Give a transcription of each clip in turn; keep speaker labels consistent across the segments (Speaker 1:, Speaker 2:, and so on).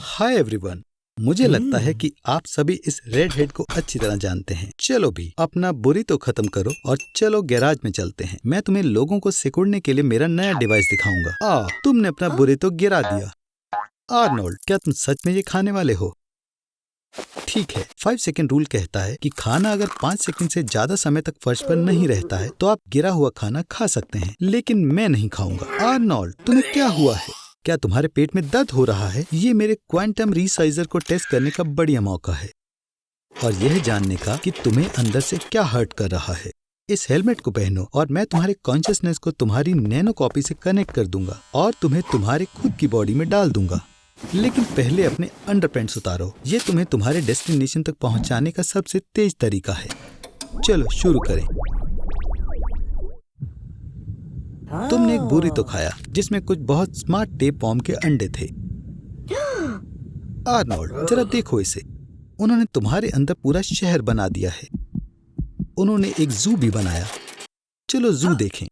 Speaker 1: Hi everyone, मुझे लगता है कि आप सभी इस रेड हेड को अच्छी तरह जानते हैं। चलो भी अपना बुरी तो खत्म करो और चलो गैराज में चलते हैं। मैं तुम्हें लोगों को सिकुड़ने के लिए मेरा नया डिवाइस दिखाऊंगा। तुमने अपना बुरी तो गिरा दिया। आर्नोल्ड, क्या तुम सच में ये खाने वाले हो? ठीक है, 5 सेकंड रूल कहता है कि खाना अगर 5 सेकंड से ज्यादा समय तक फर्श पर नहीं रहता है तो आप गिरा हुआ खाना खा सकते हैं, लेकिन मैं नहीं खाऊंगा। आर्नोल्ड, तुम्हें क्या हुआ है? क्या तुम्हारे पेट में दर्द हो रहा है? ये मेरे क्वांटम रिसाइजर को टेस्ट करने का बढ़िया मौका है और यह जानने का कि तुम्हें अंदर से क्या हर्ट कर रहा है। इस हेलमेट को पहनो और मैं तुम्हारे कॉन्शियसनेस को तुम्हारी नैनो कॉपी से कनेक्ट कर दूंगा और तुम्हें तुम्हारे खुद की बॉडी में डाल दूंगा। लेकिन पहले अपने अंडरपैंट्स उतारो। ये तुम्हें तुम्हारे डेस्टिनेशन तक पहुंचाने का सबसे तेज तरीका है। चलो शुरू करें। तुमने एक बुरी तो खाया जिसमें कुछ बहुत स्मार्ट टेप वॉर्म के अंडे थे। आर्नोल्ड, जरा देखो इसे। उन्होंने तुम्हारे अंदर पूरा शहर बना दिया है। उन्होंने एक जू भी बनाया। चलो जू देखें।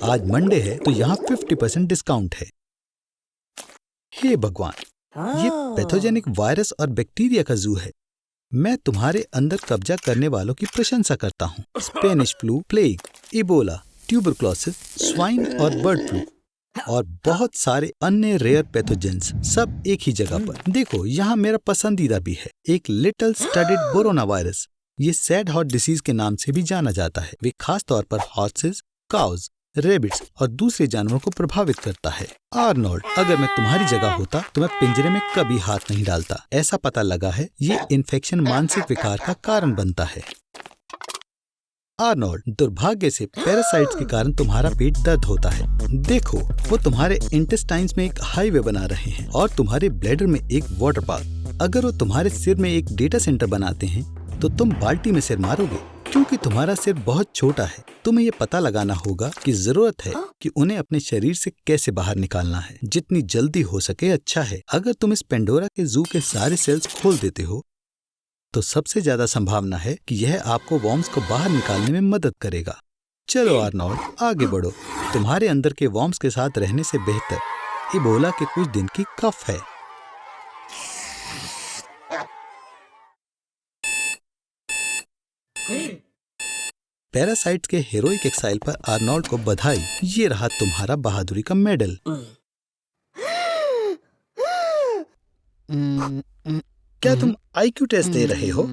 Speaker 1: आज मंडे है तो यहाँ 50% डिस्काउंट है। हे भगवान, ये पैथोजेनिक वायरस और बैक्टीरिया का जू है। मैं तुम्हारे अंदर कब्जा करने वालों की प्रशंसा करता हूँ। Spanish flu, plague, Ebola, tuberculosis, swine और बर्ड फ्लू और बहुत सारे अन्य रेयर पैथोजेंस सब एक ही जगह पर। देखो, यहाँ मेरा पसंदीदा भी है, एक लिटिल स्टडेड बोरोना वायरस। ये सैड हार्ट डिसीज के नाम से भी जाना जाता है। वे खास तौर पर हॉर्सेस, काउज, रेबिट्स और दूसरे जानवरों को प्रभावित करता है। आर्नोल्ड, अगर मैं तुम्हारी जगह होता तो मैं पिंजरे में कभी हाथ नहीं डालता। ऐसा पता लगा है ये इन्फेक्शन मानसिक विकार का कारण बनता है। आर्नोल्ड, दुर्भाग्य से पैरासाइट्स के कारण तुम्हारा पेट दर्द होता है। देखो, वो तुम्हारे इंटेस्टाइन्स में एक हाईवे बना रहे हैं और तुम्हारे ब्लैडर में एक वाटर पार्क। अगर वो तुम्हारे सिर में एक डेटा सेंटर बनाते हैं तो तुम बाल्टी में सिर मारोगे। क्योंकि तुम्हारा सिर बहुत छोटा है, तुम्हें ये पता लगाना होगा कि जरूरत है कि उन्हें अपने शरीर से कैसे बाहर निकालना है। जितनी जल्दी हो सके अच्छा है। अगर तुम इस पेंडोरा के जू के सारे सेल्स खोल देते हो तो सबसे ज्यादा संभावना है कि यह आपको वॉर्म्स को बाहर निकालने में मदद करेगा। चलो आर्नोल्ड, आगे बढ़ो। तुम्हारे अंदर के वॉर्म्स के साथ रहने से बेहतर इबोला के कुछ दिन की कफ है। पैरासाइट्स के हेरोइक एक्साइल पर आर्नोल्ड को बधाई। ये रहा तुम्हारा बहादुरी का मेडल। क्या तुम IQ टेस्ट दे रहे हो?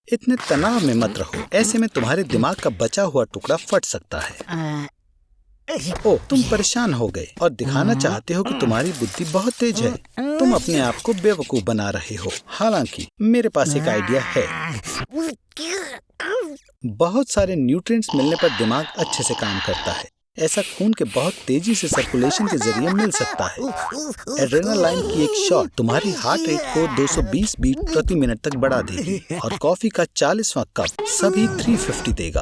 Speaker 1: इतने तनाव में मत रहो, ऐसे में तुम्हारे दिमाग का बचा हुआ टुकड़ा फट सकता है। ओ, तुम परेशान हो गए और दिखाना चाहते हो कि तुम्हारी बुद्धि बहुत तेज है। तुम अपने आप को बेवकूफ बना रहे हो। हालांकि मेरे पास एक आइडिया है। बहुत सारे न्यूट्रिएंट्स मिलने पर दिमाग अच्छे से काम करता है। ऐसा खून के बहुत तेजी से सर्कुलेशन के जरिए मिल सकता है। एड्रेनालाइन की एक शॉट तुम्हारी हार्ट रेट को 220 बीट प्रति मिनट तक बढ़ा देगी और कॉफी का 40वां कप सभी 350 देगा।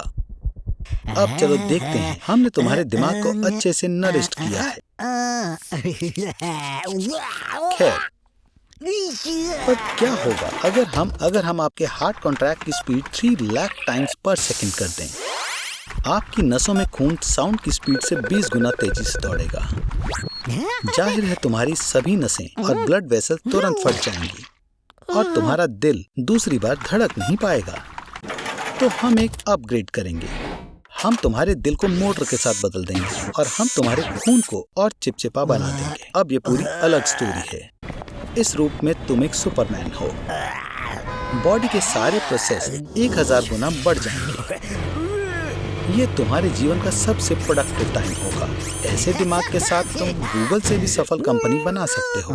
Speaker 1: अब चलो देखते हैं, हमने तुम्हारे दिमाग को अच्छे से नरिश्ड किया है। खैर, पर क्या होगा अगर हम आपके हार्ट कॉन्ट्रैक्ट की स्पीड 3 लाख टाइम्स पर सेकंड कर दें? आपकी नसों में खून साउंड की स्पीड से 20 गुना तेजी से दौड़ेगा। जाहिर है तुम्हारी सभी नसें और ब्लड वेसल तुरंत फट जाएंगी और तुम्हारा दिल दूसरी बार धड़क नहीं पाएगा। तो हम एक अपग्रेड करेंगे। हम तुम्हारे दिल को मोटर के साथ बदल देंगे और हम तुम्हारे खून को और चिपचिपा बना देंगे। अब ये पूरी अलग स्टोरी है। इस रूप में तुम एक सुपरमैन हो। बॉडी के सारे प्रोसेस 1000 गुना बढ़ जाएंगे। ये तुम्हारे जीवन का सबसे प्रोडक्टिव टाइम होगा। ऐसे दिमाग के साथ तुम गूगल से भी सफल कंपनी बना सकते हो,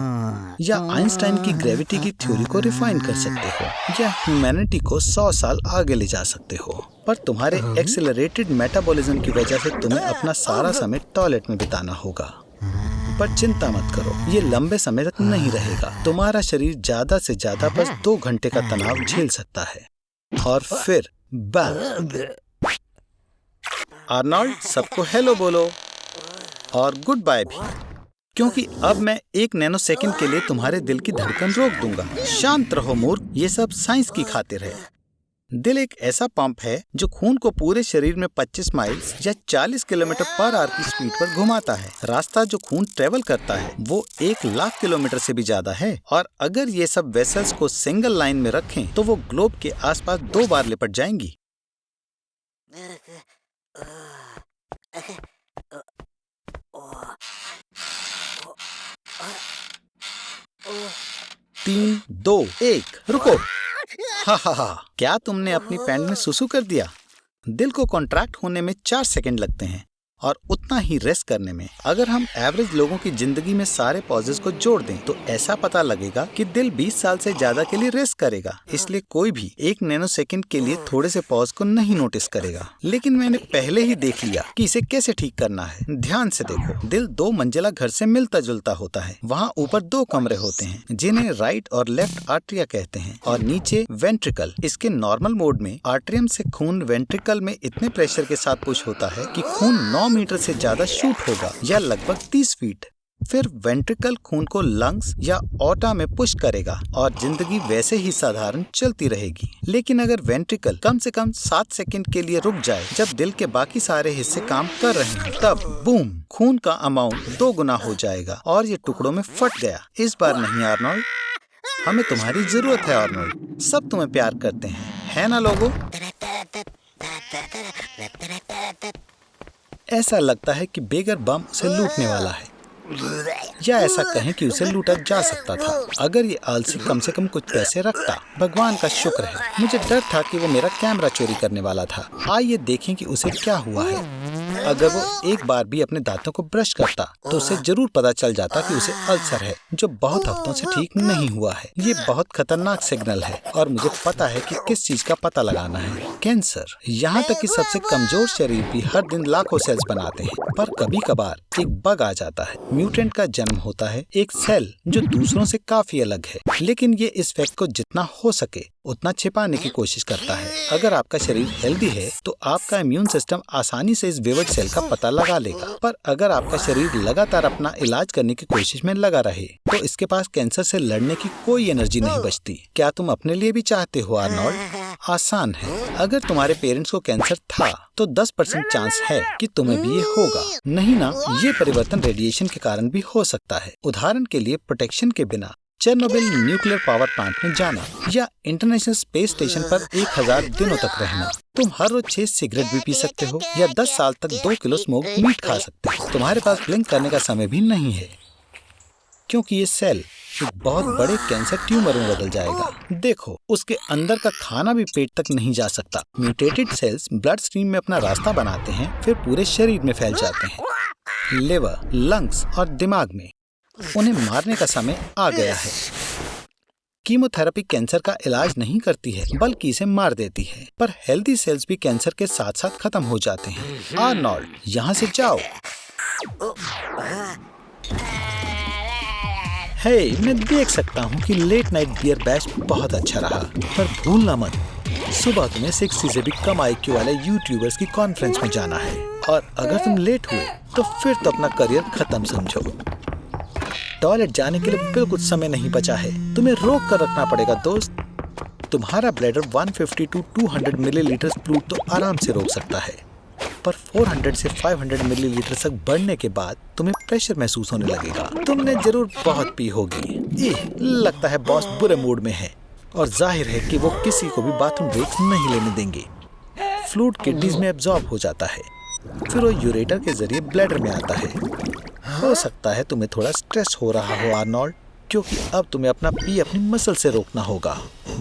Speaker 1: या आइंस्टाइन की ग्रेविटी की थ्योरी को रिफाइन कर सकते हो, या ह्यूमैनिटी को 100 साल आगे ले जा सकते हो। पर तुम्हारे एक्सेलरेटेड मेटाबॉलिज्म की वजह से तुम्हें अपना सारा समय टॉयलेट में बिताना होगा। पर चिंता मत करो, ये लंबे समय तक नहीं रहेगा। तुम्हारा शरीर ज्यादा से ज्यादा बस 2 घंटे का तनाव झेल सकता है और फिर बस। आर्नोल्ड, सबको हेलो बोलो और गुड बाय भी, क्योंकि अब मैं 1 नैनो सेकंड के लिए तुम्हारे दिल की धड़कन रोक दूंगा। शांत रहो मूर्ख, ये सब साइंस की खातिर है। दिल एक ऐसा पंप है जो खून को पूरे शरीर में 25 माइल्स या 40 किलोमीटर पर आवर की स्पीड पर घुमाता है। रास्ता जो खून ट्रेवल करता है वो 1,00,000 किलोमीटर से भी ज्यादा है। और अगर ये सब वेसल्स को सिंगल लाइन में रखें तो वो ग्लोब के आसपास 2 बार लिपट जाएंगी। 3, 2, 1 रुको। हा, क्या तुमने अपनी पैंट में सुसु कर दिया? दिल को कॉन्ट्रैक्ट होने में 4 सेकंड लगते हैं और उतना ही रेस्ट करने में। अगर हम एवरेज लोगों की जिंदगी में सारे पॉजेस को जोड़ दें तो ऐसा पता लगेगा कि दिल 20 साल से ज्यादा के लिए रेस्ट करेगा। इसलिए कोई भी 1 नैनो सेकंड के लिए थोड़े से पॉज को नहीं नोटिस करेगा। लेकिन मैंने पहले ही देख लिया कि इसे कैसे ठीक करना है। ध्यान से देखो, दिल 2 मंजिला घर से मिलता जुलता होता है। वहाँ ऊपर 2 कमरे होते हैं जिन्हें राइट और लेफ्ट आर्टरिया कहते हैं और नीचे वेंट्रिकल। इसके नॉर्मल मोड में आर्टरियम से खून वेंट्रिकल में इतने प्रेशर के साथ पुश होता है कि खून 9 मीटर से ज्यादा शूट होगा या लगभग 30 फीट। फिर वेंट्रिकल खून को लंग्स या ऑटा में पुश करेगा और जिंदगी वैसे ही साधारण चलती रहेगी। लेकिन अगर वेंट्रिकल कम से कम 7 सेकंड के लिए रुक जाए जब दिल के बाकी सारे हिस्से काम कर रहे हैं, तब बूम, खून का अमाउंट 2 गुना हो जाएगा और ये टुकड़ों में फट गया। इस बार नहीं आर्नोल्ड, हमें तुम्हारी जरूरत है आर्नोल्ड। सब तुम्हें प्यार करते हैं, है ना लोगों? ऐसा लगता है कि बेगर बम उसे लूटने वाला है, या ऐसा कहें कि उसे लूटा जा सकता था अगर ये आलसी कम से कम कुछ पैसे रखता। भगवान का शुक्र है, मुझे डर था कि वो मेरा कैमरा चोरी करने वाला था। आइए देखें कि उसे क्या हुआ है। अगर वो एक बार भी अपने दांतों को ब्रश करता तो उसे जरूर पता चल जाता कि उसे अल्सर है जो बहुत हफ्तों से ठीक नहीं हुआ है। ये बहुत खतरनाक सिग्नल है और मुझे पता है कि किस चीज का पता लगाना है। कैंसर। यहाँ तक कि सबसे कमजोर शरीर भी हर दिन लाखों सेल्स बनाते हैं, पर कभी कभार एक बग आ जाता है। म्यूटेंट का जन्म होता है, एक सेल जो दूसरों से काफी अलग है, लेकिन ये इस फैक्ट को जितना हो सके उतना छिपाने की कोशिश करता है। अगर आपका शरीर हेल्दी है तो आपका इम्यून सिस्टम आसानी से इस वेवर्ड सेल का पता लगा लेगा, पर अगर आपका शरीर लगातार अपना इलाज करने की कोशिश में लगा रहे तो इसके पास कैंसर से लड़ने की कोई एनर्जी नहीं बचती। क्या तुम अपने लिए भी चाहते हो आर्नोल्ड? आसान है। अगर तुम्हारे पेरेंट्स को कैंसर था तो 10% चांस है कि तुम्हें भी ये होगा। नहीं ना, ये परिवर्तन रेडिएशन के कारण भी हो सकता है। उदाहरण के लिए प्रोटेक्शन के बिना चेरनोबिल न्यूक्लियर पावर प्लांट में जाना या इंटरनेशनल स्पेस स्टेशन पर 1000 दिनों तक रहना। तुम हर रोज 6 सिगरेट भी पी सकते हो या 10 साल तक 2 किलो स्मोक मीट खा सकते हो। तुम्हारे पास ब्लिंक करने का समय भी नहीं है क्योंकि ये सेल एक बहुत बड़े कैंसर ट्यूमर में बदल जाएगा। देखो, उसके अंदर का खाना भी पेट तक नहीं जा सकता। म्यूटेटेड सेल्स ब्लड स्ट्रीम में अपना रास्ता बनाते हैं, फिर पूरे शरीर में फैल जाते हैं। लिवर, लंग्स और दिमाग में। उन्हें मारने का समय आ गया है। कीमोथेरेपी कैंसर का इलाज नहीं करती है बल्कि इसे मार देती है, पर हेल्दी सेल्स भी कैंसर के साथ साथ खत्म हो जाते हैं। आर्नोल्ड, यहाँ से जाओ। हे, मैं देख सकता हूँ कि लेट नाइट बियर बैश बहुत अच्छा रहा, पर भूलना मत, सुबह तुम्हें 60 से भी कम IQ वाले यूट्यूबर्स की कॉन्फ्रेंस में जाना है। और अगर तुम लेट हुए तो फिर तो अपना करियर खत्म समझो। टॉयलेट जाने के लिए बिल्कुल समय नहीं बचा है, तुम्हें रोक कर रखना पड़ेगा दोस्त। तुम्हारा ब्लैडर 150 to 200 मिलीलीटर फ्लूइड तो आराम से रोक सकता है, पर 400 से 500 मिलीलीटर तक बढ़ने के बाद तुम्हें प्रेशर महसूस होने लगेगा। तुमने जरूर बहुत पी होगी। लगता है बॉस बुरे मूड में है और जाहिर है कि वो किसी को भी बाथरूम ब्रेक नहीं लेने देंगे। फ्लूइड किडनीज में एब्जॉर्ब हो जाता है, फिर वो यूरेटर के जरिए ब्लैडर में आता है। हो सकता है तुम्हें थोड़ा स्ट्रेस हो रहा हो आर्नोल्ड, क्योंकि अब तुम्हें अपना पी अपनी मसल से रोकना होगा।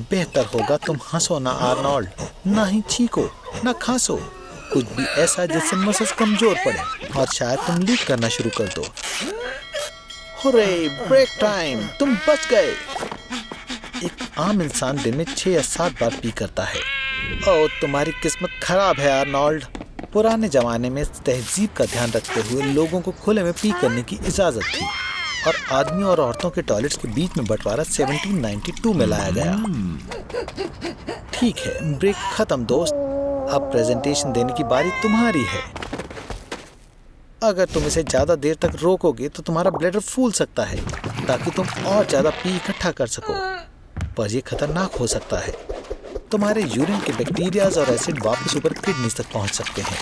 Speaker 1: बेहतर होगा तुम हंसो ना आर्नोल्ड, ना ही चीखो ना खांसो, कुछ भी ऐसा जिससे मसल्स कमजोर पड़े और शायद तुम लीक करना शुरू कर दो। हुर्रे, ब्रेक टाइम, तुम बच गए। एक आम इंसान दिन में 6 या 7 बार पी करता है। ओह, तुम्हारी किस्मत खराब है आर्नोल्ड। पुराने जमाने में तहजीब का ध्यान रखते हुए लोगों को खुले में पी करने की इजाजत थी और आदमियों और औरतों के टॉयलेट्स के बीच में बंटवारा 1792 में लाया गया। ठीक है, ब्रेक खत्म दोस्त, अब प्रेजेंटेशन देने की बारी तुम्हारी है। अगर तुम इसे ज्यादा देर तक रोकोगे तो तुम्हारा ब्लैडर फूल सकता है ताकि तुम और ज्यादा पी इकट्ठा कर सको, पर यह खतरनाक हो सकता है। तुम्हारे यूरिन के बैक्टीरियाज और एसिड वापस ऊपर किडनीज तक पहुंच सकते हैं,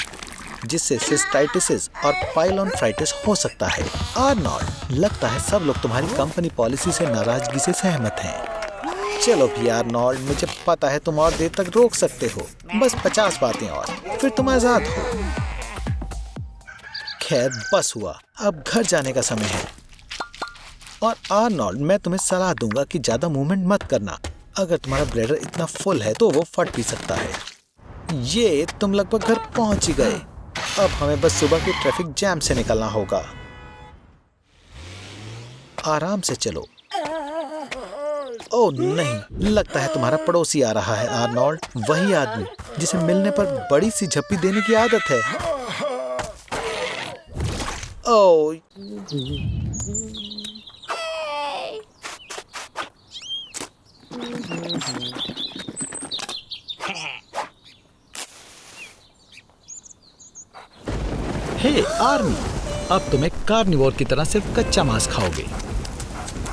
Speaker 1: जिससे सिस्टाइटिस और पाइलोनेफ्राइटिस हो सकता है। आर्नोल्ड, लगता है सब लोग तुम्हारी कंपनी पॉलिसी से नाराजगी से सहमत हैं। चलो भी आर्नोल्ड, मुझे पता है तुम और देर तक रोक सकते हो, बस 50 बातें और, फिर तुम आजाद हो। खैर, बस हुआ, अब घर जाने का समय है। और आर्नोल्ड, मैं तुम्हें सलाह दूंगा कि ज्यादा मूवमेंट मत करना। अगर तुम्हारा ब्लैडर इतना फुल है तो वो फट भी सकता है। ये तुम लगभग घर पहुंच ही गए। अब हमें बस सुबह के ट्रैफिक जैम से निकलना होगा। आराम से चलो। ओह नहीं, लगता है तुम्हारा पड़ोसी आ रहा है आर्नोल्ड, वही आदमी जिसे मिलने पर बड़ी सी झप्पी देने की आदत है। ओह, हे आर्मी, अब तुम एक कार्निवोर की तरह सिर्फ कच्चा मांस खाओगे।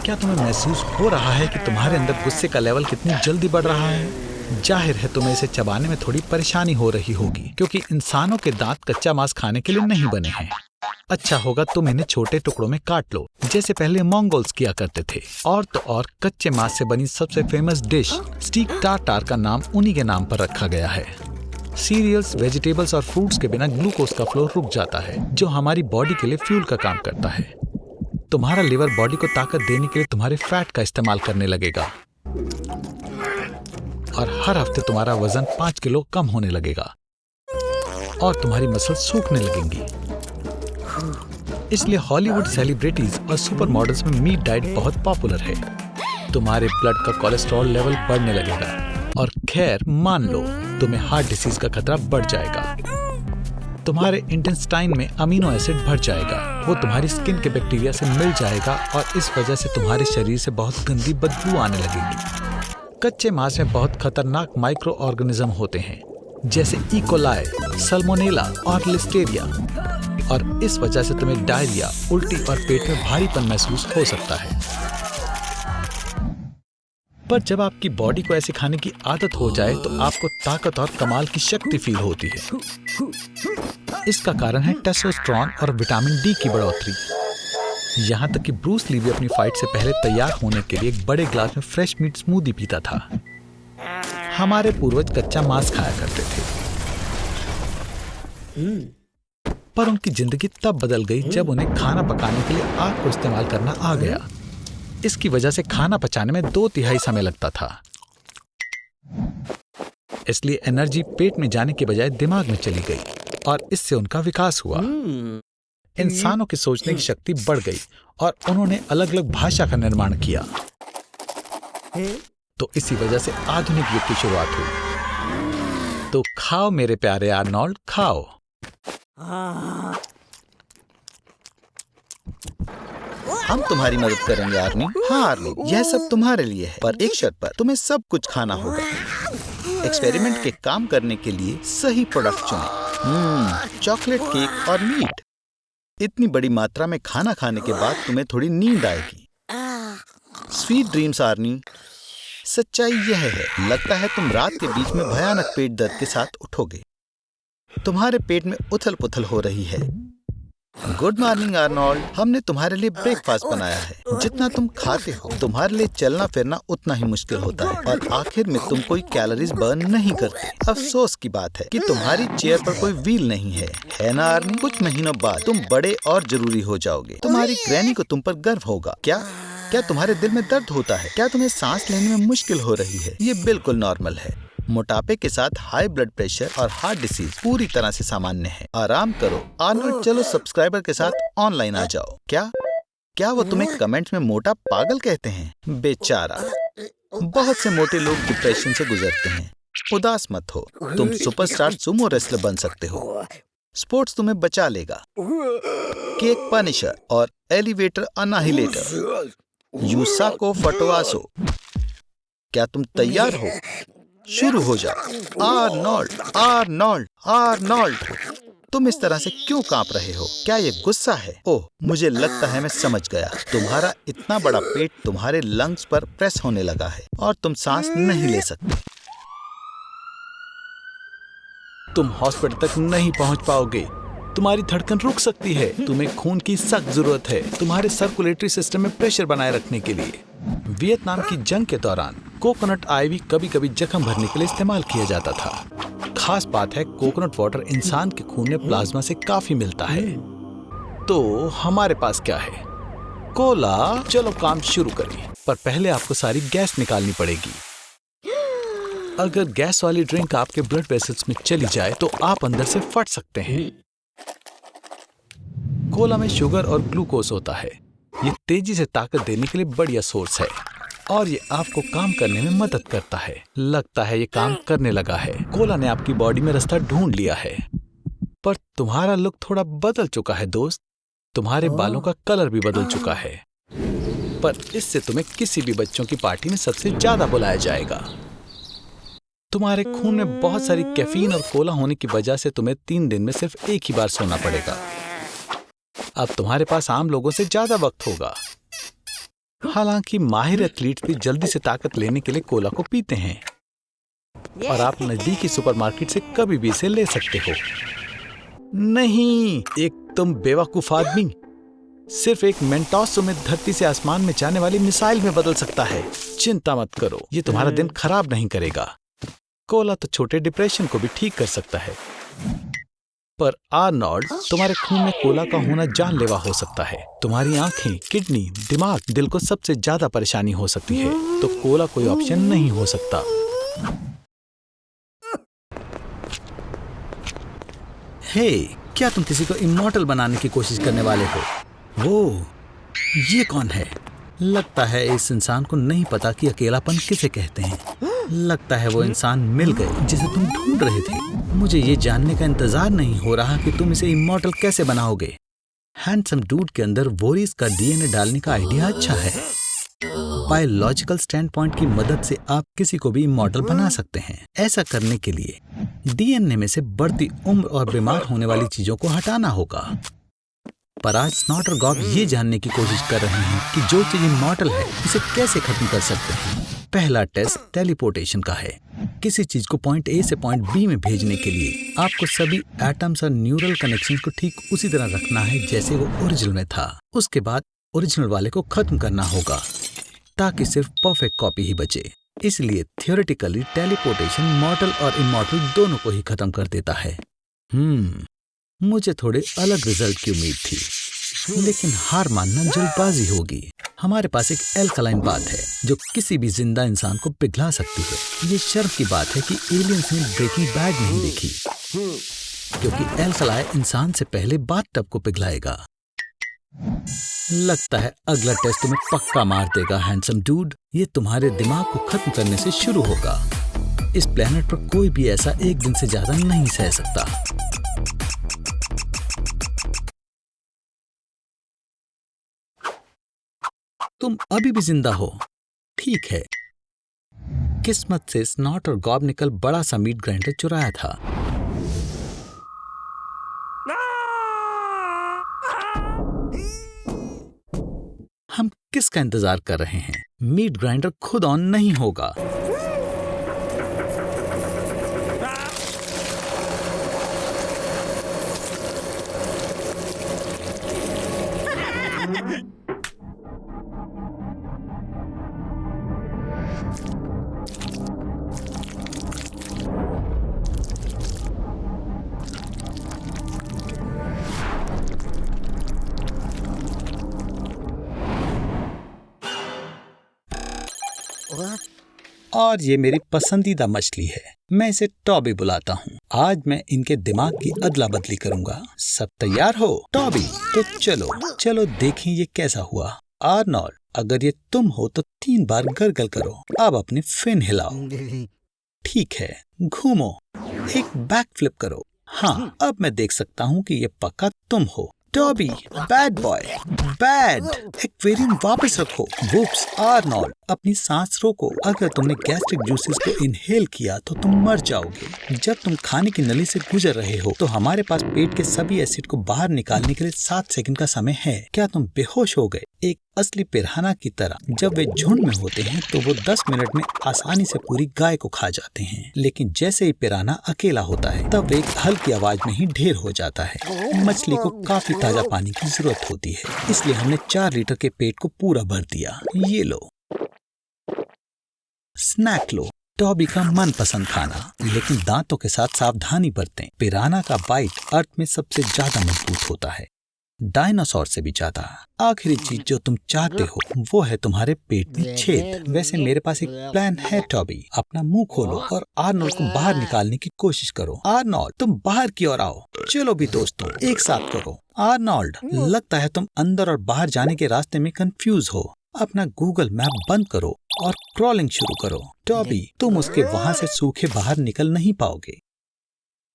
Speaker 1: क्या तुम्हें महसूस हो रहा है कि तुम्हारे अंदर गुस्से का लेवल कितनी जल्दी बढ़ रहा है? जाहिर है तुम्हें इसे चबाने में थोड़ी परेशानी हो रही होगी, क्योंकि इंसानों के दांत कच्चा मांस खाने के लिए नहीं बने हैं। अच्छा होगा तुम इन्हें छोटे टुकड़ों में काट लो, जैसे पहले मंगोल्स किया करते थे। और तो और कच्चे मांस से बनी सबसे फेमस डिश स्टीक टार्टार का नाम उन्हीं के नाम पर रखा गया है। सीरियल्स, वेजिटेबल्स और फ्रूट्स के बिना ग्लूकोज का फ्लो रुक जाता है, जो हमारी बॉडी के लिए फ्यूल का काम करता है। तुम्हारा लिवर बॉडी को ताकत देने के लिए तुम्हारे फैट का इस्तेमाल करने लगेगा, और हर हफ्ते तुम्हारा वजन 5 किलो कम होने लगेगा और तुम्हारी मसल्स सूखने लगेंगी। इसलिए हॉलीवुड सेलिब्रिटीज और सुपर मॉडल्स में मीट डाइट बहुत पॉपुलर है। तुम्हारे ब्लड का कोलेस्ट्रॉल लेवल बढ़ने लगेगा, और खैर मान लो तुम्हें हार्ट डिसीज का खतरा बढ़ जाएगा। तुम्हारे इंटेस्टाइन में अमीनो एसिड भर जाएगा, वो तुम्हारी स्किन के बैक्टीरिया से मिल जाएगा, और इस वजह से तुम्हारे शरीर से बहुत गंदी बदबू आने लगेगी। कच्चे मांस में बहुत खतरनाक माइक्रो ऑर्गेनिज्म होते हैं, जैसे इकोलाई, सल्मोनेला और लिस्टेरिया, और इस वजह से तुम्हें डायरिया, उल्टी और पेट में भारीपन महसूस हो सकता है। पर जब आपकी बॉडी को ऐसे खाने की आदत हो जाए तो आपको ताकत और कमाल की शक्ति फील होती है। इसका कारण है टेस्टोस्टेरोन और विटामिन डी की बढ़ोतरी। यहाँ तक कि ब्रूस ली भी अपनी फाइट से पहले तैयार होने के लिए एक बड़े ग्लास में फ्रेश मीट स्मूदी पीता था। हमारे पूर्वज कच्चा मांस खाया करते थे, पर उनकी जिंदगी तब बदल गई जब उन्हें खाना पकाने के लिए आग को इस्तेमाल करना आ गया। इसकी वजह से खाना पचाने में 2/3 समय लगता था, इसलिए एनर्जी पेट में जाने के बजाय दिमाग में चली गई, और इससे उनका विकास हुआ। इंसानों की सोचने की शक्ति बढ़ गई, और उन्होंने अलग अलग भाषा का निर्माण किया। तो इसी वजह से आधुनिक युग की शुरुआत हुई। तो खाओ मेरे प्यारे आर्नोल्ड, खाओ। हम तुम्हारी मदद करेंगे आर्मी। हाँ आर्मी, यह सब तुम्हारे लिए है, पर एक शर्त पर, तुम्हें सब कुछ खाना होगा। एक्सपेरिमेंट के काम करने के लिए सही प्रोडक्ट चुनें। चॉकलेट केक और मीट। इतनी बड़ी मात्रा में खाना खाने के बाद तुम्हें थोड़ी नींद आएगी। Sweet dreams army. सच्चाई यह है, लगता है तुम रात के बीच में भयानक पेट दर्द के साथ उठोगे। तुम्हारे पेट में उथल पुथल हो रही है। गुड मॉर्निंग आर्नोल्ड, हमने तुम्हारे लिए ब्रेकफास्ट बनाया है। जितना तुम खाते हो, तुम्हारे लिए चलना फिरना उतना ही मुश्किल होता है, और आखिर में तुम कोई कैलोरीज बर्न नहीं करते। अफसोस की बात है कि तुम्हारी चेयर पर कोई व्हील नहीं है ना आर्मी? कुछ महीनों बाद तुम बड़े और जरूरी हो जाओगे। तुम्हारी ग्रैनी को तुम पर गर्व होगा। क्या तुम्हारे दिल में दर्द होता है? क्या तुम्हें सांस लेने में मुश्किल हो रही है? ये बिल्कुल नॉर्मल है। मोटापे के साथ हाई ब्लड प्रेशर और हार्ट डिसीज पूरी तरह से सामान्य है। आराम करो आर्नोल्ड, चलो सब्सक्राइबर के साथ ऑनलाइन आ जाओ। क्या वो तुम्हें कमेंट्स में मोटा पागल कहते हैं? बेचारा, बहुत से मोटे लोग डिप्रेशन से गुजरते हैं। उदास मत हो, तुम सुपरस्टार सुमो रेसलर बन सकते हो। स्पोर्ट्स तुम्हें बचा लेगा। केक पनिशर और एलिवेटर अनाहिलेटर, यूसाको फटोआसो। क्या तुम तैयार हो? शुरू हो जाओ। आर्नोल्ड, आर्नोल्ड, आर्नोल्ड, तुम इस तरह से क्यों कांप रहे हो? क्या ये गुस्सा है? ओह, मुझे लगता है मैं समझ गया। तुम्हारा इतना बड़ा पेट तुम्हारे लंग्स पर प्रेस होने लगा है और तुम सांस नहीं ले सकते। तुम हॉस्पिटल तक नहीं पहुंच पाओगे। तुम्हारी धड़कन रुक सकती है। तुम्हें खून की सख्त जरूरत है तुम्हारे सर्कुलेटरी सिस्टम में प्रेशर बनाए रखने के लिए। वियतनाम की जंग के दौरान कोकोनट आईवी कभी कभी जख्म भरने के लिए इस्तेमाल किया जाता था। खास बात है, कोकोनट वाटर इंसान के खून में प्लाज्मा से काफी मिलता है। तो हमारे पास क्या है? कोला। चलो काम शुरू करें, पर पहले आपको सारी गैस निकालनी पड़ेगी। अगर गैस वाली ड्रिंक आपके ब्लड वेसल्स में चली जाए तो आप अंदर से फट सकते हैं। कोला में शुगर और ग्लूकोज होता है। ये तेजी से ताकत देने के लिए बढ़िया सोर्स है और ये आपको काम करने में मदद करता है। लगता है ये काम करने लगा है। कोला ने आपकी बॉडी में रास्ता ढूंढ लिया है। पर तुम्हारा लुक थोड़ा बदल चुका है दोस्त। तुम्हारे बालों का कलर भी बदल चुका है। पर इससे तुम्हें किसी भी बच्चों की पार्टी में सबसे ज्यादा बुलाया जाएगा। तुम्हारे खून में बहुत सारी कैफीन और कोला होने की वजह से तुम्हें 3 दिन में सिर्फ एक ही बार सोना पड़ेगा। अब तुम्हारे पास आम लोगों से ज्यादा वक्त होगा। हालांकि माहिर एथलीट भी जल्दी से ताकत लेने के लिए कोला को पीते हैं और आप नजदीकी सुपरमार्केट से कभी भी इसे ले सकते हो। नहीं, एक तुम बेवकूफ आदमी। सिर्फ एक मेंटोस तुम्हें धरती से आसमान में जाने वाली मिसाइल में बदल सकता है। चिंता मत करो, ये तुम्हारा दिन खराब नहीं करेगा। कोला तो छोटे डिप्रेशन को भी ठीक कर सकता है, पर आर्नोल्ड, तुम्हारे खून में कोला का होना जानलेवा हो सकता है। तुम्हारी आंखें, किडनी, दिमाग, दिल को सबसे ज्यादा परेशानी हो सकती है। तो कोला कोई ऑप्शन नहीं हो सकता। हे, क्या तुम किसी को इमॉर्टल बनाने की कोशिश करने वाले हो? वो ये कौन है? लगता है इस इंसान को नहीं पता कि अकेलापन किसे कहते हैं। लगता है वो इंसान मिल गए जिसे तुम ढूंढ रहे थे। मुझे ये जानने का इंतजार नहीं हो रहा कि तुम इसे इमॉर्टल कैसे बनाओगे। हैंडसम डूड के अंदर वोरिस का डीएनए डालने का आइडिया अच्छा है। बायोलॉजिकल स्टैंड पॉइंट की मदद से आप किसी को भी इमॉर्टल बना सकते हैं। ऐसा करने के लिए डीएनए में से बढ़ती उम्र और बीमार होने वाली चीजों को हटाना होगा। पर आज स्नॉट और गॉब ये जानने की कोशिश कर रहे हैं कि जो चीज इमॉर्टल है उसे कैसे खत्म कर सकते हैं। पहला टेस्ट टेलीपोर्टेशन का है। किसी चीज को पॉइंट ए से पॉइंट बी में भेजने के लिए आपको सभी एटम्स और न्यूरल कनेक्शंस को ठीक उसी तरह रखना है जैसे वो ओरिजिनल में था। उसके बाद ओरिजिनल वाले को खत्म करना होगा ताकि सिर्फ परफेक्ट कॉपी ही बचे। इसलिए थियोरेटिकली टेलीपोर्टेशन मॉर्टल और इमॉर्टल दोनों को ही खत्म कर देता है। मुझे थोड़े अलग रिजल्ट की उम्मीद थी, लेकिन हार मानना जल्दबाजी होगी। हमारे पास एक एल्कलाइन बात है जो किसी भी जिंदा इंसान को पिघला सकती है। ये शर्म की बात है कि एलियंस ने ब्रेकिंग बैड नहीं देखी, क्योंकि एल्कलाई इंसान से पहले बाथटब को पिघलाएगा। लगता है अगला टेस्ट तुम्हें पक्का मार देगा हैंडसम डूड। ये तुम्हारे दिमाग को खत्म करने से शुरू होगा। इस प्लेनेट पर कोई भी ऐसा एक दिन से ज्यादा नहीं सह सकता। तुम अभी भी जिंदा हो, ठीक है। किस्मत से स्नॉट और गॉब ने कल बड़ा सा मीट ग्राइंडर चुराया था। हम किसका इंतजार कर रहे हैं? मीट ग्राइंडर खुद ऑन नहीं होगा। और ये मेरी पसंदीदा मछली है। मैं इसे टॉबी बुलाता हूँ। आज मैं इनके दिमाग की अदला बदली करूंगा। सब तैयार हो टॉबी? तो चलो देखें ये कैसा हुआ। आर्नोल्ड, अगर ये तुम हो तो 3 बार गरगल करो। अब अपने फिन हिलाओ। ठीक है, घूमो, एक बैक फ्लिप करो। हाँ, अब मैं देख सकता हूँ कि ये पक्का तुम हो। Toby, bad boy, bad. Aquarium वापस रखो। वुप्स, आर्नोल्ड, अपनी सांस रोको। अगर तुमने गैस्ट्रिक जूसेस को इनहेल किया तो तुम मर जाओगे। जब तुम खाने की नली से गुजर रहे हो तो हमारे पास पेट के सभी एसिड को बाहर निकालने के लिए 7 सेकंड का समय है। क्या तुम बेहोश हो गए? एक असली पिरान्हा की तरह। जब वे झुंड में होते हैं तो वो 10 मिनट में आसानी से पूरी गाय को खा जाते हैं, लेकिन जैसे ही पिरान्हा अकेला होता है तब एक हल्की आवाज में ही ढेर हो जाता है। मछली को काफी ताजा पानी की जरूरत होती है, इसलिए हमने 4 लीटर के पेट को पूरा भर दिया। ये लो, स्नैक लो। टॉबी का मनपसंद खाना, लेकिन दांतों के साथ सावधानी बरतें। पिरान्हा का बाइट अर्थ में सबसे ज्यादा मजबूत होता है, डायनासोर से भी ज्यादा। आखिरी चीज जो तुम चाहते हो वो है तुम्हारे पेट में छेद। वैसे मेरे पास एक प्लान है टॉबी। अपना मुंह खोलो और आर्नोल्ड को बाहर निकालने की कोशिश करो। आर्नोल्ड, तुम बाहर की ओर आओ। चलो भी दोस्तों, एक साथ करो। आर्नोल्ड, लगता है तुम अंदर और बाहर जाने के रास्ते में कंफ्यूज हो। अपना गूगल मैप बंद करो और क्रॉलिंग शुरू करो। टॉबी, तुम उसके वहां से सूखे बाहर निकल नहीं पाओगे।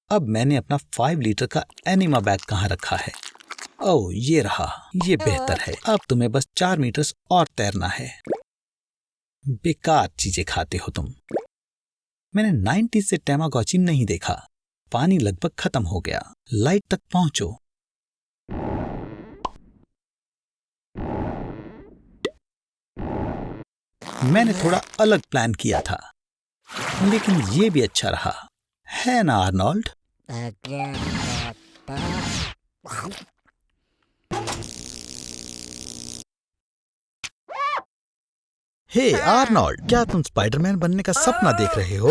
Speaker 1: अब मैंने अपना 5 लीटर का एनिमा बैग कहाँ रखा है? ओह, ये रहा। ये बेहतर है। अब तुम्हें बस 4 मीटर और तैरना है। बेकार चीजें खाते हो तुम। मैंने 90s से टैमागोची नहीं देखा। पानी लगभग खत्म हो गया। लाइट तक पहुंचो। मैंने थोड़ा अलग प्लान किया था, लेकिन ये भी अच्छा रहा, है ना आर्नोल्ड? हे आर्नोल्ड, क्या तुम स्पाइडरमैन बनने का सपना देख रहे हो?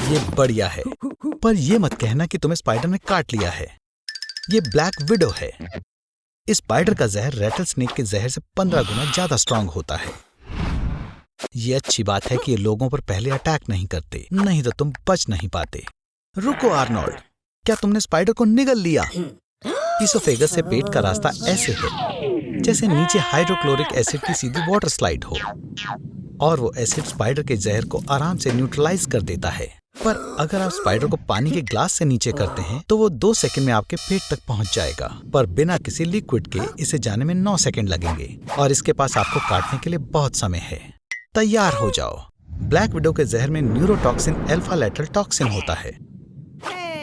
Speaker 1: ये बढ़िया है, पर ये मत कहना कि तुम्हें स्पाइडर ने काट लिया है। ये ब्लैक विडो है। इस स्पाइडर का जहर रैटल स्नेक के जहर से 15 गुना ज्यादा स्ट्रांग होता है। ये अच्छी बात है कि ये लोगों पर पहले अटैक नहीं करते, नहीं तो तुम बच नहीं पाते। रुको आर्नोल्ड, क्या तुमने स्पाइडर को निगल लिया? इसोफेगस से पेट का रास्ता ऐसे है जैसे नीचे हाइड्रोक्लोरिक एसिड की सीधी वाटर स्लाइड हो, और वो एसिड स्पाइडर के जहर को आराम से न्यूट्रलाइज कर देता है। पर अगर आप स्पाइडर को पानी के ग्लास से नीचे करते हैं तो वो 2 सेकंड में आपके पेट तक पहुंच जाएगा, पर बिना किसी लिक्विड के इसे जाने में 9 सेकंड लगेंगे, और इसके पास आपको काटने के लिए बहुत समय है। तैयार हो जाओ। ब्लैक विडो के जहर में न्यूरोटॉक्सिन अल्फा लेटरल टॉक्सिन होता है।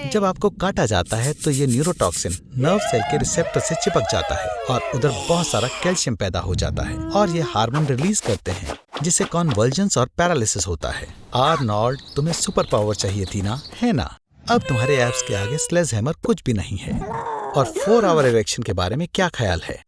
Speaker 1: जब आपको काटा जाता है तो ये न्यूरोटॉक्सिन नर्व सेल के रिसेप्टर से चिपक जाता है और उधर बहुत सारा कैल्शियम पैदा हो जाता है, और ये हार्मोन रिलीज करते हैं जिससे कॉन्वल्जेंस और पैरालिसिस होता है। आर्नोल्ड, तुम्हें सुपर पावर चाहिए थी ना, है ना? अब तुम्हारे एब्स के आगे स्लेजहैमर कुछ भी नहीं है। और 4 आवर इरेक्शन के बारे में क्या ख्याल है?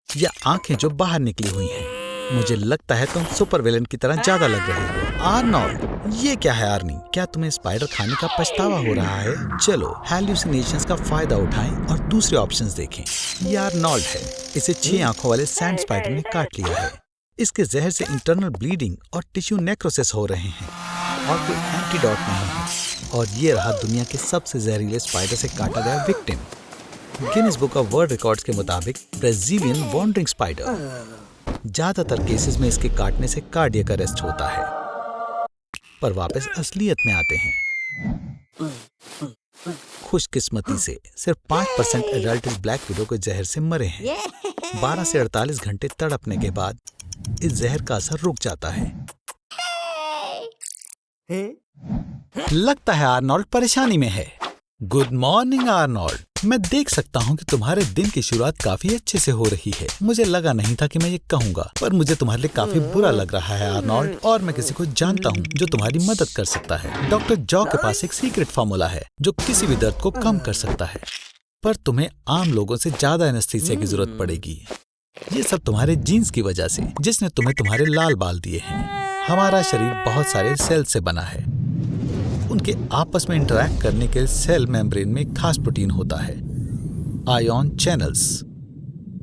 Speaker 1: या आंखें जो बाहर निकली हुई हैं। मुझे लगता है तुम सुपर विलेन की तरह ज्यादा लग रहे हो। आर्नोल्ड, ये क्या है आर्नी? क्या तुम्हें स्पाइडर खाने का पछतावा हो रहा है? चलो हैल्यूसिनेशंस का फायदा उठाएं और दूसरे ऑप्शंस देखें। ये आर्नोल्ड है। इसे 6 आंखों वाले सैंड स्पाइडर ने काट लिया है। इसके जहर से इंटरनल ब्लीडिंग और टिश्यू नेक्रोसिस हो रहे हैं, और कोई एंटीडोट नहीं है। और ये रहा दुनिया के सबसे जहरीले स्पाइडर से काटा गया victim. Guinness book of world records के मुताबिक ब्राजीलियन वॉन्डरिंग स्पाइडर। ज्यादातर केसेस में इसके काटने से कार्डियक अरेस्ट होता है, पर वापस असलियत में आते हैं। खुशकिस्मती से सिर्फ 5% एडल्ट इस ब्लैक विडो के जहर से मरे हैं। 12 से 48 घंटे तड़पने के बाद इस जहर का असर रुक जाता है। लगता है आर्नोल्ड परेशानी में है। गुड मॉर्निंग आर्नोल्ड, मैं देख सकता हूँ कि तुम्हारे दिन की शुरुआत काफी अच्छे से हो रही है। मुझे लगा नहीं था कि मैं ये कहूँगा, पर मुझे तुम्हारे लिए काफी बुरा लग रहा है आर्नोल्ड, और मैं किसी को जानता हूँ जो तुम्हारी मदद कर सकता है। डॉक्टर जॉ के पास एक सीक्रेट फार्मूला है जो किसी भी दर्द को कम कर सकता है, पर तुम्हें आम लोगों से ज्यादा एनेस्थीसिया की जरूरत पड़ेगी। ये सब तुम्हारे जीन्स की वजह से, जिसने तुम्हें तुम्हारे लाल बाल दिए हैं। हमारा शरीर बहुत सारे सेल से बना है। उनके आपस में इंटरैक्ट करने के सेल मेम्ब्रेन में एक खास प्रोटीन होता है, ion channels.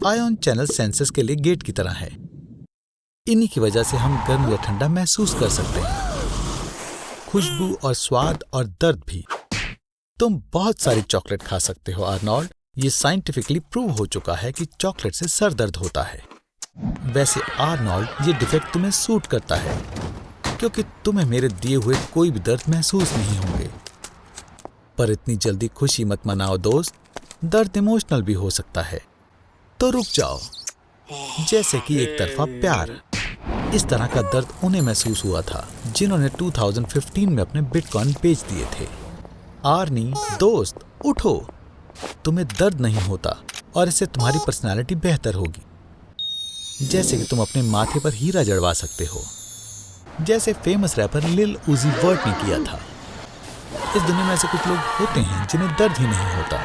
Speaker 1: Ion channel senses के लिए गेट की तरह है। इन्हीं की वजह से हम गर्म या ठंडा महसूस कर सकते हैं। खुशबू और स्वाद और दर्द भी। तुम बहुत सारी चॉकलेट खा सकते हो आर्नोल्ड। ये साइंटिफिकली प्रूव हो चुका है कि चॉकलेट से सर दर्द होता है। वैसे आर्नोल्ड, ये डिफेक्ट तुम्हें सूट करता है, क्योंकि तुम्हें मेरे दिए हुए कोई भी दर्द महसूस नहीं होंगे। पर इतनी जल्दी खुशी मत मनाओ दोस्त। दर्द इमोशनल भी हो सकता है, तो रुक जाओ। जैसे कि एक तरफा प्यार। इस तरह का दर्द उन्हें महसूस हुआ था जिन्होंने 2015 में अपने बिटकॉइन बेच दिए थे। आर्नी, दोस्त उठो, तुम्हें दर्द नहीं होता और इससे तुम्हारी पर्सनालिटी बेहतर होगी। जैसे कि तुम अपने माथे पर हीरा जड़वा सकते हो, जैसे फेमस रैपर लिल उजी वर्ट ने किया था। इस दुनिया में ऐसे कुछ लोग होते हैं जिन्हें दर्द ही नहीं होता।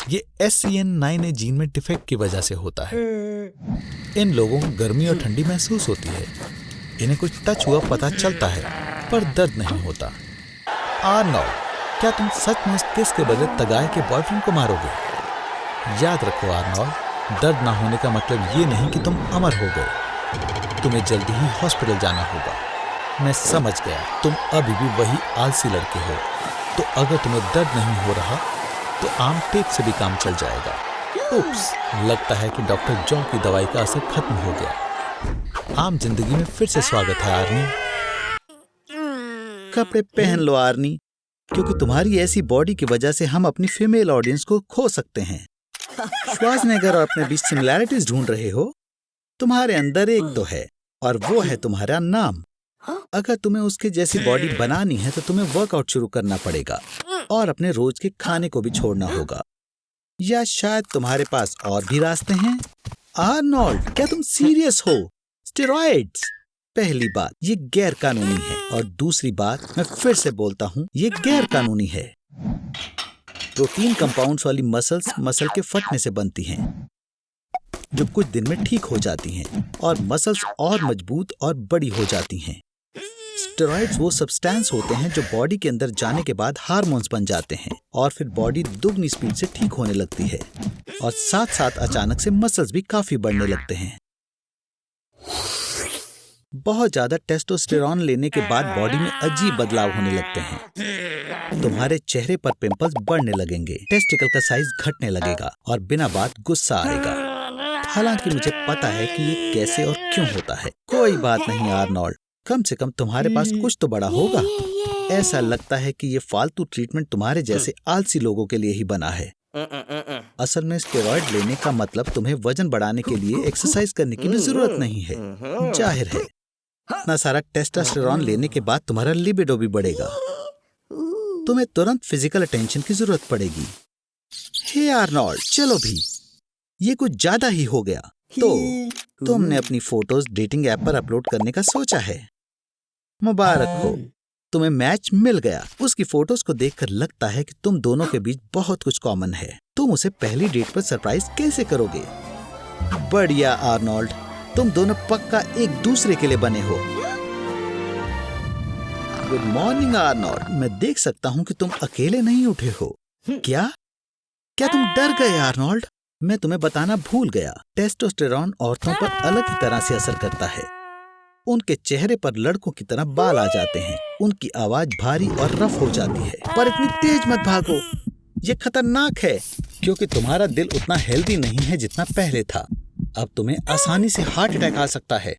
Speaker 1: ये SCN9A जीन में डिफेक्ट की वजह से होता है। इन लोगों को गर्मी और ठंडी महसूस होती है, इन्हें कुछ टच हुआ पता चलता है पर दर्द नहीं होता। आर्नोल्ड, क्या तुम सच में इस किस के बदले तगाए के बॉयफ्रेंड को मारोगे? याद रखो आर्नोल्ड, दर्द ना होने का मतलब ये नहीं कि तुम अमर हो गए। तुम्हें जल्दी ही हॉस्पिटल जाना होगा। मैं समझ गया, तुम अभी भी वही आलसी लड़के हो। तो अगर तुम्हें दर्द नहीं हो रहा तो आम टेप से भी काम चल जाएगा। उप्स, लगता है कि डॉक्टर जॉ की दवाई का असर खत्म हो गया। आम जिंदगी में फिर से स्वागत है आर्नी। कपड़े पहन लो आर्नी, क्योंकि तुम्हारी ऐसी बॉडी की वजह से हम अपनी फीमेल ऑडियंस को खो सकते हैं। श्वार्ज़नेगर और अपने बीच सिमिलैरिटीज ढूंढ रहे हो? तुम्हारे अंदर एक तो है और वो है तुम्हारा नाम। अगर तुम्हें उसके जैसी बॉडी बनानी है तो तुम्हें वर्कआउट शुरू करना पड़ेगा और अपने रोज के खाने को भी छोड़ना होगा। या शायद तुम्हारे पास और भी रास्ते हैं। आर्नोल्ड, क्या तुम सीरियस हो? स्टेरॉइड्स। पहली बात, ये गैर कानूनी है और दूसरी बात, मैं फिर से बोलता हूँ, ये गैर कानूनी है। प्रोटीन कंपाउंड्स वाली मसल्स मसल के फटने से बनती हैं, जो कुछ दिन में ठीक हो जाती हैं और मसल्स और मजबूत और बड़ी हो जाती हैं। स्टेरॉइड्स वो सब्सटेंस होते हैं जो बॉडी के अंदर जाने के बाद हार्मोन्स बन जाते हैं और फिर बॉडी दुगनी स्पीड से ठीक होने लगती है और साथ साथ अचानक से मसल्स भी काफी बढ़ने लगते हैं। बहुत ज्यादा टेस्टोस्टेरॉन लेने के बाद बॉडी में अजीब बदलाव होने लगते हैं। तुम्हारे चेहरे पर पिंपल्स बढ़ने लगेंगे, टेस्टिकल का साइज घटने लगेगा और बिना बात गुस्सा आएगा। हालांकि मुझे पता है कि ये कैसे और क्यों होता है। कोई बात नहीं आर्नोल्ड, कम से कम तुम्हारे पास कुछ तो बड़ा होगा। ऐसा लगता है कि ये फालतू ट्रीटमेंट तुम्हारे जैसे आलसी लोगों के लिए ही बना है। असल में स्टेरॉइड लेने का मतलब तुम्हें वजन बढ़ाने के लिए एक्सरसाइज करने की भी जरूरत नहीं है। जाहिर है, इतना सारा टेस्टोस्टेरोन लेने के बाद तुम्हारा लिबिडो भी बढ़ेगा। तुम्हें तुरंत फिजिकल अटेंशन की जरूरत पड़ेगी। हे आर्नोल्ड, चलो भी, ये कुछ ज्यादा ही हो गया। तो तुमने अपनी फोटोज डेटिंग ऐप पर अपलोड करने का सोचा है। मुबारक हो, तुम्हें मैच मिल गया। उसकी फोटोज को देखकर लगता है कि तुम दोनों के बीच बहुत कुछ कॉमन है। तुम उसे पहली डेट पर सरप्राइज कैसे करोगे? बढ़िया आर्नोल्ड, तुम दोनों पक्का एक दूसरे के लिए बने हो। गुड मॉर्निंग आर्नोल्ड, मैं देख सकता हूँ कि तुम अकेले नहीं उठे हो। क्या तुम डर गए आर्नोल्ड? मैं तुम्हें बताना भूल गया, टेस्टोस्टेरोन औरतों पर अलग ही तरह से असर करता है। उनके चेहरे पर लड़कों की तरह बाल आ जाते हैं, उनकी आवाज भारी और रफ हो जाती है। पर इतनी तेज मत भागो, ये खतरनाक है, क्योंकि तुम्हारा दिल उतना हेल्दी नहीं है जितना पहले था। अब तुम्हें आसानी से हार्ट अटैक आ सकता है।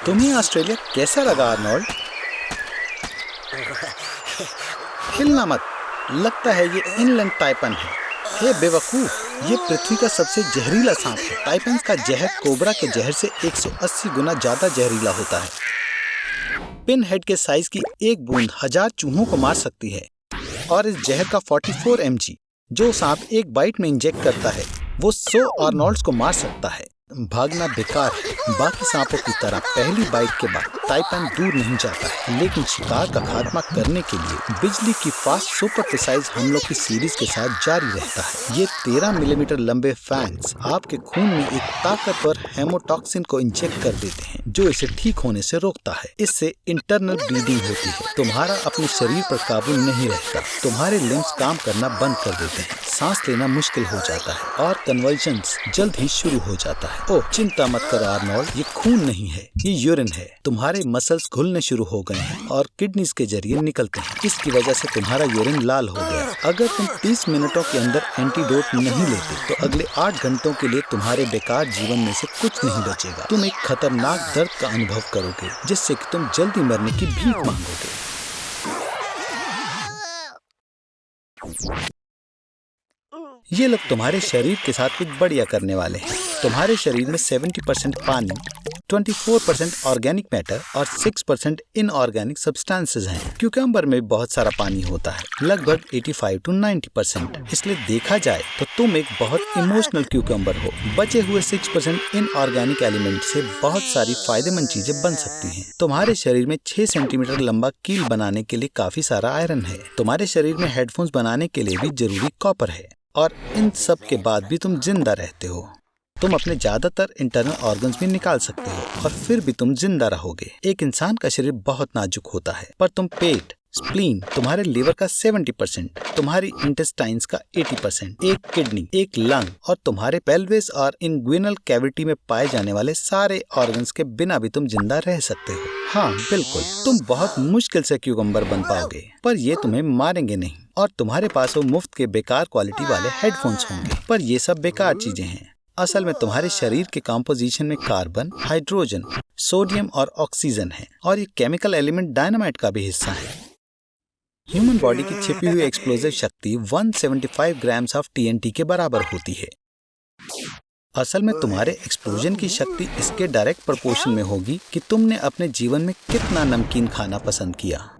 Speaker 1: तुम्हें ऑस्ट्रेलिया कैसा लगा आर्नोल्ड? हिलना मत, लगता है ये इनलैंड टाइपन है। हे बेवकूफ, ये पृथ्वी का सबसे जहरीला सांप है। टाइपन्स का जहर कोबरा के जहर से 180 गुना ज्यादा जहरीला होता है। पिन हेड के साइज की एक बूंद 1000 चूहों को मार सकती है और इस जहर का 44 mg जो सांप एक बाइट में इंजेक्ट करता है वो 100 आर्नोल्ड्स को मार सकता है। भागना बेकार है। बाकी सांपों की तरह पहली बाइट के बाद टाइपन दूर नहीं जाता है, लेकिन शिकार का खात्मा करने के लिए बिजली की फास्ट सुपर प्रिसाइज हमलों की सीरीज के साथ जारी रहता है। ये 13 मिलीमीटर लंबे फैंस आपके खून में एक ताकतवर हेमोटॉक्सिन को इंजेक्ट कर देते हैं जो इसे ठीक होने से रोकता है। इससे इंटरनल ब्लीडिंग होती है, तुम्हारा अपने शरीर पर काबू नहीं रहता, तुम्हारे लिम्स काम करना बंद कर देते हैं, सांस लेना मुश्किल हो जाता है और कन्वल्शंस जल्द ही शुरू हो जाता है। है। ओह चिंता मत करो आर्नोल्ड, ये खून नहीं है, ये यूरिन है। तुम्हारे मसल्स घुलने शुरू हो गए हैं और किडनीज के जरिए निकलते हैं। इसकी वजह से तुम्हारा यूरिन लाल हो गया। अगर तुम 30 मिनटों के अंदर एंटीडोट नहीं लेते तो अगले 8 घंटों के लिए तुम्हारे बेकार जीवन में से कुछ नहीं बचेगा। तुम एक खतरनाक दर्द का अनुभव करोगे जिससे कि तुम जल्दी मरने की भीख मांगोगे। ये लोग तुम्हारे शरीर के साथ कुछ बढ़िया करने वाले हैं। तुम्हारे शरीर में 70% पानी, 24% ऑर्गेनिक मैटर और 6% इनऑर्गेनिक सब्सटेंसेस हैं। क्यूकम्बर में बहुत सारा पानी होता है, लगभग 85 to 90%। इसलिए देखा जाए तो तुम एक बहुत इमोशनल क्यूकम्बर हो। बचे हुए 6% इनऑर्गेनिक एलिमेंट से बहुत सारी फायदेमंद चीजें बन सकती हैं। तुम्हारे शरीर में 6 सेंटीमीटर लंबा कील बनाने के लिए काफी सारा आयरन है। तुम्हारे शरीर में हेडफोन्स बनाने के लिए भी जरूरी कॉपर है। और इन सब के बाद भी तुम जिंदा रहते हो। तुम अपने ज्यादातर इंटरनल ऑर्गन्स भी निकाल सकते हो और फिर भी तुम जिंदा रहोगे। एक इंसान का शरीर बहुत नाजुक होता है, पर तुम पेट, स्प्लीन, तुम्हारे लिवर का 70%, तुम्हारी इंटेस्टाइन्स का 80%, एक किडनी, एक लंग और तुम्हारे पेल्विस और इंग्विनल कैविटी में पाए जाने वाले सारे ऑर्गन्स के बिना भी तुम जिंदा रह सकते हो। हाँ बिल्कुल, तुम बहुत मुश्किल से क्यूकम्बर बन पाओगे, पर ये तुम्हें मारेंगे नहीं। और तुम्हारे पास वो मुफ्त के बेकार क्वालिटी वाले हेडफोन्स होंगे, पर ये सब बेकार चीजें हैं। असल में तुम्हारे शरीर के कॉम्पोजिशन में कार्बन, हाइड्रोजन, सोडियम और ऑक्सीजन है और ये केमिकल एलिमेंट डायनामाइट का भी हिस्सा है। ह्यूमन बॉडी की छिपी हुई एक्सप्लोजिव शक्ति 175 ग्राम्स ऑफ TNT के बराबर होती है। असल में तुम्हारे एक्सप्लोजन की शक्ति इसके डायरेक्ट प्रोपोर्शन में होगी कि तुमने अपने जीवन में कितना नमकीन खाना पसंद किया।